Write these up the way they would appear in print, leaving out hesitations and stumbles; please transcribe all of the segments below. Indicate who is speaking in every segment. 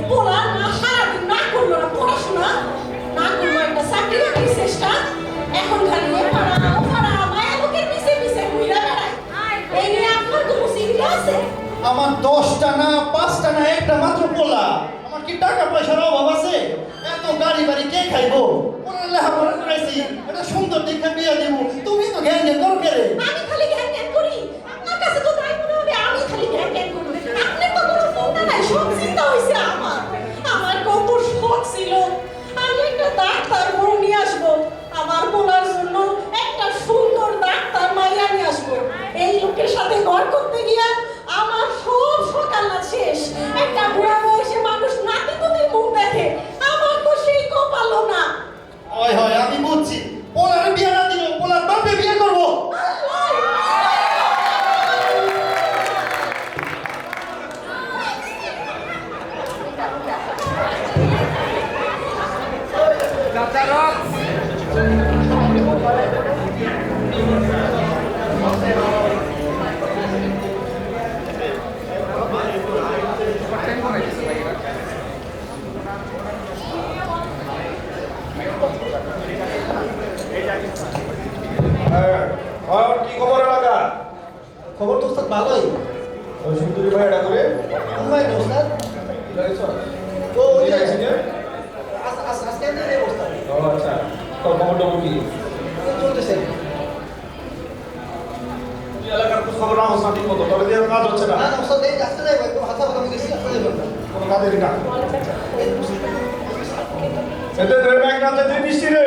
Speaker 1: পোলা না সারাদিন না করলো না পড়াশোনা, না করলো একটা চাকরি বাকরির চেষ্টা, এখন খালি ওপাড়া মায়া লোকের পিছে পিছে ঘুরে বেড়ায়। এই নিয়ে আপনার কোনো চিন্তা আছে?
Speaker 2: আমার 10টা না 5টা না একটা মাত্র পোলা, আমার কি টাকা পয়সার অভাব আছে? এত গাড়ি বাড়ি কে খাইবো? ওরা লেখাপড়া করাইছি, এটা সুন্দর দেখে বিয়ে দেবো, তুমি তো জ্ঞান জ্ঞান করো কে রে?
Speaker 1: আমি খালি জ্ঞান জ্ঞান করি? আপনার কাছে তো তাই মনে হবে আমি খালি জ্ঞান জ্ঞান করি। আপনার তো কোনো চিন্তা নাই, সব চিন্তা হয়েছে আমার। আমার কত শখ ছিল আমি একটা ডাক্তার বউ নিয়ে আসবো, আমার পোলার জন্য একটা সুন্দর ডাক্তার মাইয়া নিয়ে আসবো। এই লোকের সাথে ঘর করতে গিয়া আমার সব সকাল না শেষ। একটা বুড়া বয়সে মানুষ নাতি পুতির মুখ দেখে, আমার তো সেই কপালও না।
Speaker 2: হয় হয় আমি বুঝছি, পোলার বিয়ে না দিল, পোলার বাপে বিয়ে করবো।
Speaker 3: কি খবর এলাকা?
Speaker 2: খবর তো স্যার ভালোই।
Speaker 3: ওই সুন্দরী ভাই এটা করে
Speaker 2: কোথায় তো স্যার? তো ওই যে আজকে এই অবস্থা
Speaker 3: ও আচ্ছা, তোর খবর টবর কি?
Speaker 2: চলতেছে।
Speaker 3: তুই এলাকার খোঁজ খবর রাখছ না ঠিক মতো, তবে দিয়ে কাজ হচ্ছে না।
Speaker 2: না না স্যার এই আজকে যাইবো, একটু হাতে হাতে গেছি, আজকে যাইবো না।
Speaker 3: কোনো কাজেরই না। এতে ধরে ব্যাগ না যেতে বৃষ্টি রে।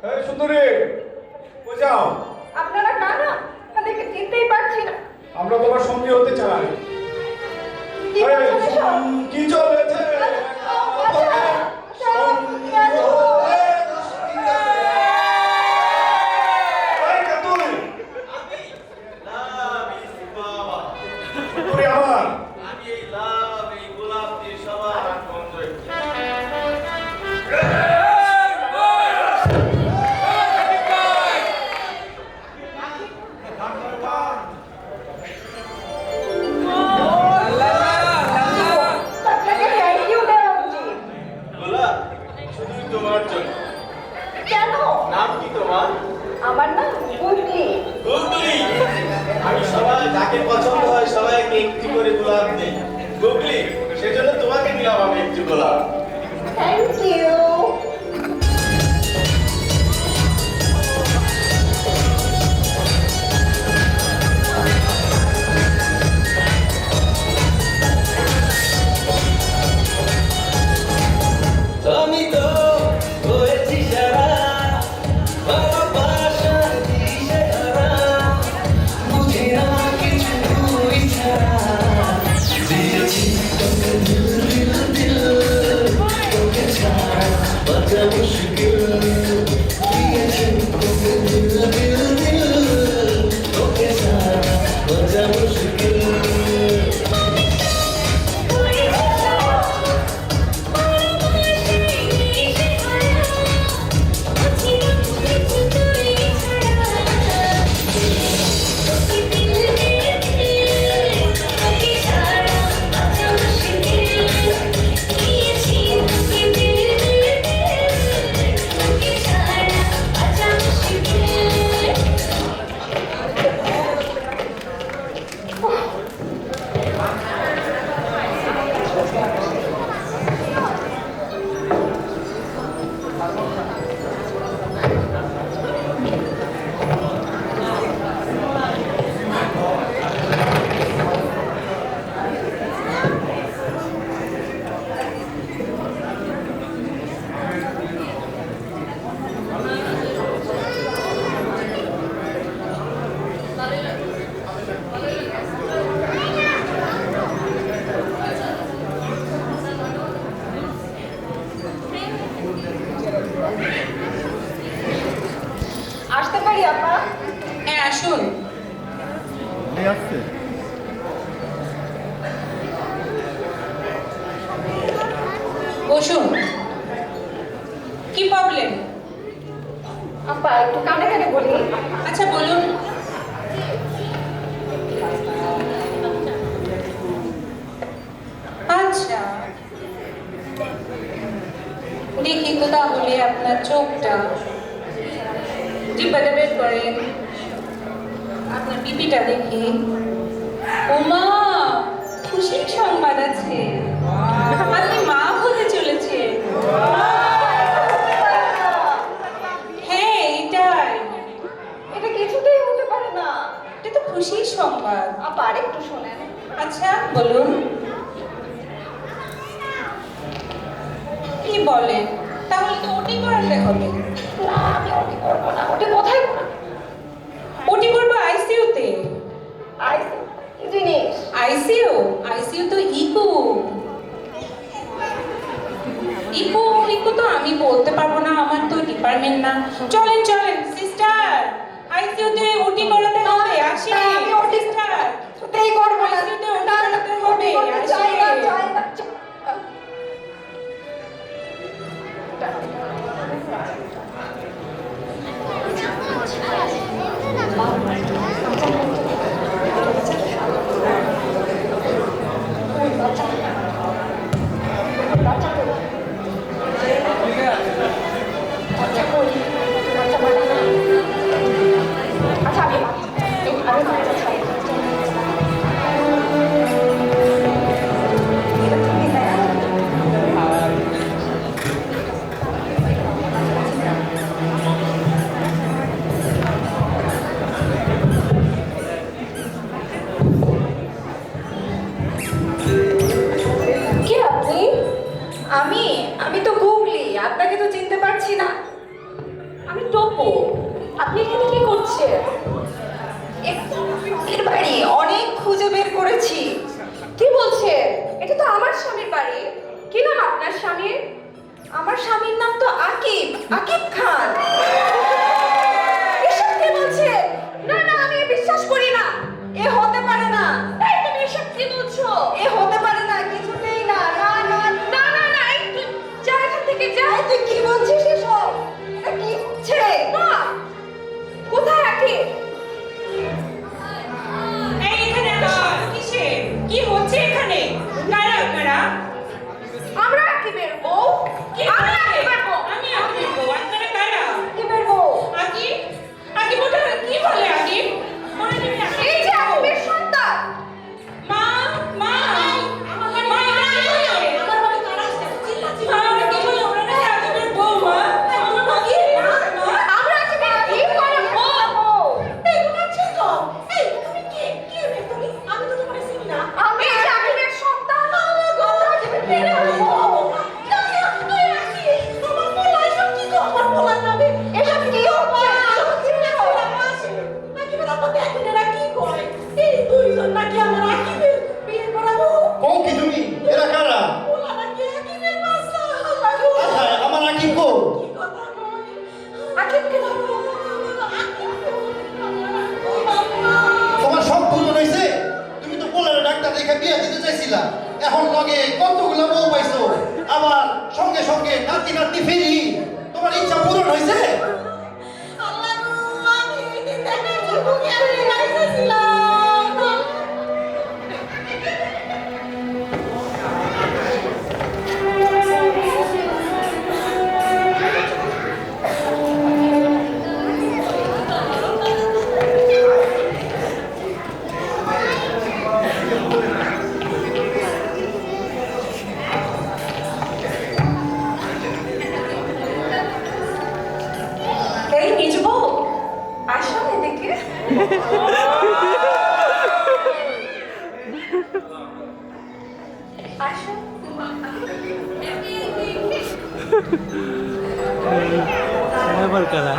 Speaker 3: এই সুন্দরী, কই যাও?
Speaker 4: আপনারা কারা? তাদেরকে চিনতেই পারছি না।
Speaker 3: আমরা তোমার সঙ্গী হতে চাই।
Speaker 4: কি
Speaker 3: এই,
Speaker 4: বলছেন এসব?
Speaker 3: কি চলেছে?
Speaker 4: আপনাকে থ্যাংক ইউ দেওয়া উচিত।
Speaker 5: তোমার জন্য।
Speaker 4: কেন?
Speaker 5: নাম কি তোমার?
Speaker 4: আমার নাম গুগলি।
Speaker 5: গুগলি। আমি সবাই যাকে পছন্দ হয় সবাইকে একটু করে গোলাপ দেই। গুগলি, সেজন্য তোমাকে দিলাম আমি একটু গোলাপ।
Speaker 4: Thank you.
Speaker 5: আমি তো হয়েছি সারা ভালোবাসা দিশেহারা, বুঝি না কিছু ছাড়া, দিয়েছি তোকে দিল দিল দিল, তোকে ছাড়া বাঁচা মুশকিল, দিয়েছি তোকে দিল দিল দিল, তোকে ছাড়া বাঁচা মুশকিল।
Speaker 4: আসতে পারি আপা?
Speaker 1: হ্যাঁ আসুন। বসুন। কি প্রবলেম?
Speaker 4: আপা একটু কানে কানে বলি।
Speaker 1: আচ্ছা বলুন। আচ্ছা
Speaker 6: আপনার চোখটা, জিব্বাটা বের করেন, আপনার বিপিটা দেখি। ওমা, খুশির সংবাদ আছে, আপনি মা হতে চলেছেন। হ্যাঁ, এটাই,
Speaker 4: এটা কিছুতেই হতে পারে না।
Speaker 6: এটা তো খুশির সংবাদ।
Speaker 4: আপা আরেকটু শোনেন।
Speaker 6: আচ্ছা বলুন, কি বলেন? তাহলে তো ওটি করাতে হবে।
Speaker 4: না, আমি ওটি করবো না। ওটি কোথায় করবো?
Speaker 6: ওটি করবো আইসিইউতে।
Speaker 4: কি জিনিস?
Speaker 6: আইসিইউ, আইসিইউ তো ইকো। ইকো ইকো তো আমি বলতে পারবো না, আমার তো ডিপার্টমেন্ট না। চলেন চলেন সিস্টার, আইসিইউতে ওটি করাতে হবে। আসি
Speaker 4: না, আমি ওটি
Speaker 6: সিস্টার,
Speaker 4: কিছুতেই করবো না।
Speaker 6: আইসিইউতে ওটি
Speaker 4: না, না,
Speaker 6: করাতে হবে।
Speaker 4: ওটি করতে চাই না,
Speaker 6: আসি।
Speaker 4: চাই না। আচ্ছা, আমি বাচ্চা চাই। কে আপনি? আমি তো গুগলি, আপনাকে তো চিনতে পারছি না। আমি টপো। আপনি এখানে কি করছেন? এর বাড়ি অনেক খুঁজে বের করেছি। কি বলছেন? এটা তো আমার স্বামীর বাড়ি। কি নাম আপনার স্বামীর? আমার স্বামীর নাম তো আকিব, আকিব খান। এসব কি বলছেন? না না, আমি বিশ্বাস করি না। এ হতে পারে না। এই তুমি এসব কি বলছো? এ হতে পারে না, কিছুতেই না। না না না না না, এই তুই যা এখান থেকে যা। এই তুই কি বলছিস এসব? এটা কি হচ্ছে? না, কোথায় আকিব?
Speaker 6: এই এখানে আসো। কিসের? কি হচ্ছে এখানে? কারা আপনারা?
Speaker 4: আমরা আকিবের বউ।
Speaker 6: কি
Speaker 4: আমরা
Speaker 6: হয়েছে?
Speaker 4: আকিবের বউ।
Speaker 6: আমি আকিব বউ, আপনারা কারা?
Speaker 4: আকিবের বউ।
Speaker 6: আকিব? আকিব ওটা কি বলে আকিব? ওরা তুমি আকিব?
Speaker 4: এই যে আকিবের সন্তান।
Speaker 6: মা, মা,
Speaker 1: আমার
Speaker 6: মা, ওরা কি বলে?
Speaker 1: আমার বাড়ি কারা আসছে? চিল্লাচ্ছি।
Speaker 6: মা, ওরা কি বলে? ওরা নাকি আকিবের বউ, মা। আমার মা কি? মা, মা।
Speaker 4: আমরা আকিবের কি করে বউ?
Speaker 1: এই বুঝাচ্ছি তো। এই তুমি কে? কে রে তুমি? আমি তো তোমাকে চিনি না।
Speaker 4: আমি এই যে আকিবের সন্তান।
Speaker 1: আমার গো, আকিবের মেয়ে হলো। না, না, তুই রাখি। আমার পোলা এসব কি গো? আমার পোলার নামে
Speaker 4: এসব কি হচ্ছে?
Speaker 1: এসব কি হচ্ছে? আকিবের আব্বা দেখুন এরা কি করে। এই দুইজন নাকি আমার আকিবের বিয়ে করাবো।
Speaker 2: কও কি তুমি? এরা কারা?
Speaker 1: পোলা নাকি আকিবের বাচ্চা। আল্লাহ গো।
Speaker 2: আচ্ছা, আমার আকিব কো?
Speaker 1: কি কথা কয়?
Speaker 4: আকিবকে ধরো।
Speaker 2: তোমার সব ভুল হয়েছে। তুমি তো পোলার ডাক্তার দেখে বিয়ে দিতে চাইছিলা, এখন লগে কতগুলো বউ পাইছো, আবার সঙ্গে সঙ্গে নাতি নাতি ফিরি। তোমার ইচ্ছা পূরণ হয়েছে?
Speaker 1: আল্লাহ গো, আমি এই দিন দেখার জন্য কেমনে গাইতেছিলাম।
Speaker 4: এই নিজ বউ, আসো এদিকে। আসো।
Speaker 7: Saya berkala.